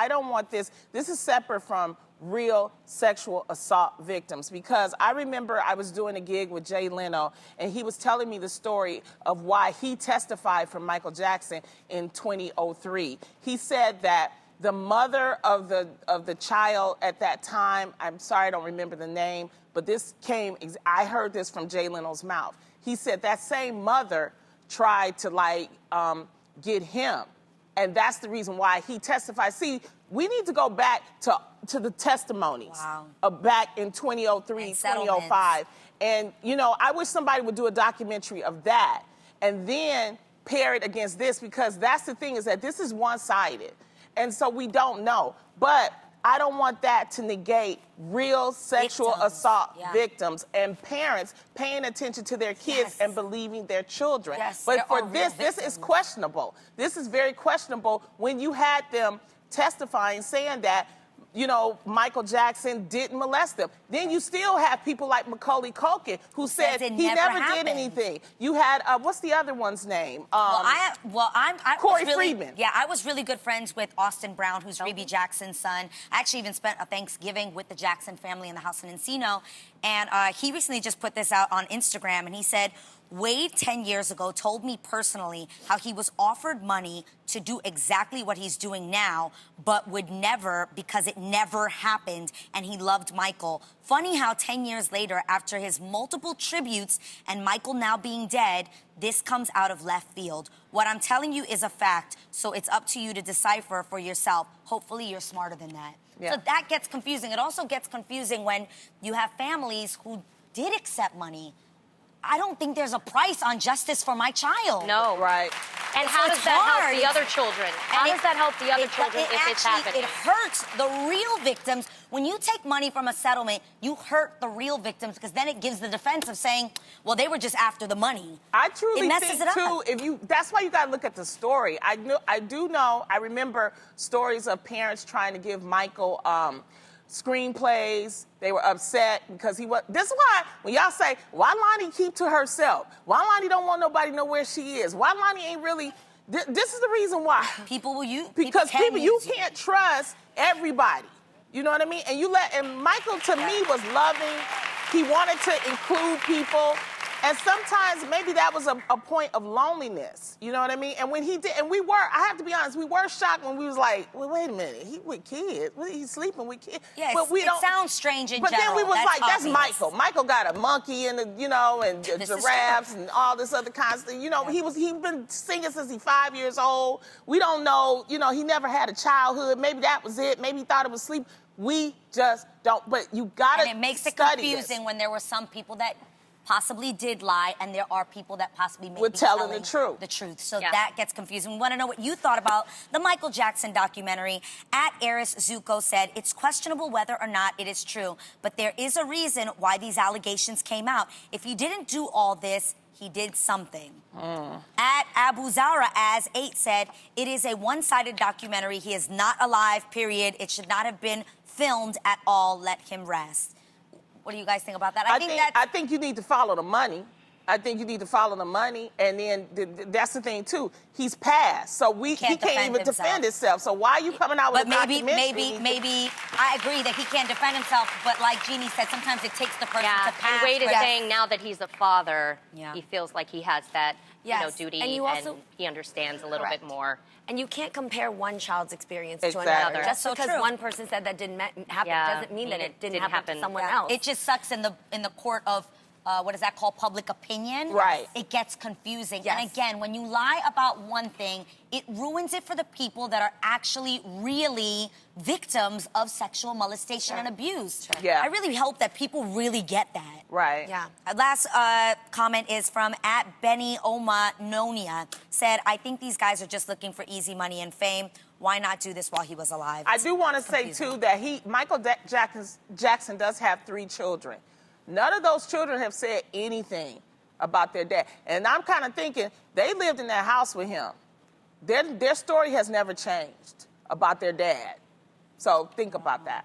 I don't want this. This is separate from real sexual assault victims, because I remember I was doing a gig with Jay Leno, and he was telling me the story of why he testified for Michael Jackson in 2003. He said that the mother of the child at that time, I'm sorry I don't remember the name, but I heard this from Jay Leno's mouth. He said that same mother tried to get him, and that's the reason why he testified. See, we need to go back to the testimonies back in 2003, 2005. And, you know, I wish somebody would do a documentary of that and then pair it against this, because that's the thing, is that this is one-sided. And so we don't know. But I don't want that to negate real sexual assault victims and parents paying attention to their kids and believing their children. But for this is questionable. This is very questionable when you had them testifying, saying that, you know, Michael Jackson didn't molest them. Then you still have people like Macaulay Culkin who said he never did anything. You had, what's the other one's name? Corey Friedman. Yeah, I was really good friends with Austin Brown, who's Rebe Jackson's son. I actually even spent a Thanksgiving with the Jackson family in the house in Encino. And he recently just put this out on Instagram, and he said, Wade 10 years ago told me personally how he was offered money to do exactly what he's doing now, but would never, because it never happened, and he loved Michael. Funny how 10 years later, after his multiple tributes and Michael now being dead, this comes out of left field. What I'm telling you is a fact, so it's up to you to decipher for yourself. Hopefully you're smarter than that. So that gets confusing. It also gets confusing when you have families who did accept money. I don't think there's a price on justice for my child. No. Right. And how does that help the other children? How does that help the other children if it's happening? It hurts the real victims. When you take money from a settlement, you hurt the real victims, because then it gives the defense of saying, well, they were just after the money. I truly think, too, that's why you got to look at the story. I remember stories of parents trying to give Michael screenplays. They were upset because this is why when y'all say, why Lonnie keep to herself? Why Lonnie don't want nobody to know where she is? Why Lonnie ain't really, this is the reason why. Because you can't trust everybody. You know what I mean? And Michael, to me, was loving. He wanted to include people. And sometimes maybe that was a point of loneliness. You know what I mean? And when he did, and I have to be honest, we were shocked when we was like, well, wait a minute, he with kids. He's sleeping with kids. Yes, but it sounds strange in general. But then we was like, that's obvious. Michael. Michael got a monkey and, and giraffes and all this other kind of stuff. You know, he's been singing since he's 5 years old. We don't know, he never had a childhood. Maybe that was it. Maybe he thought it was sleep. We just don't. But you gotta And it makes it confusing when there were some people that possibly did lie, and there are people that possibly may be telling the truth. So that gets confusing. We want to know what you thought about the Michael Jackson documentary. At Eris Zuko said, it's questionable whether or not it is true, but there is a reason why these allegations came out. If he didn't do all this, he did something. At Abu Zara, as 8 said, it is a one-sided documentary. He is not alive, period. It should not have been filmed at all. Let him rest. What do you guys think about that? I think you need to follow the money. I think you need to follow the money, and then that's the thing too. He's passed, so he can't even defend himself. So why are you coming out with a documentary? Maybe I agree that he can't defend himself. But like Jeannie said, sometimes it takes the person to pass. And Wade is saying now that he's a father, he feels like he has that duty, and he understands a little bit more. And you can't compare one child's experience to another. Just because one person said that didn't happen doesn't mean that it didn't happen to someone else. It just sucks in the court of what is that called? Public opinion. Right. It gets confusing. And again, when you lie about one thing, it ruins it for the people that are actually really victims of sexual molestation and abuse. I really hope that people really get that. Right. Yeah. Last comment is from at Benny Oma Nonia. Said, I think these guys are just looking for easy money and fame. Why not do this while he was alive? I do want to say, too, that Michael Jackson does have 3 children. None of those children have said anything about their dad. And I'm kind of thinking, they lived in that house with him. Their story has never changed about their dad. So think about that.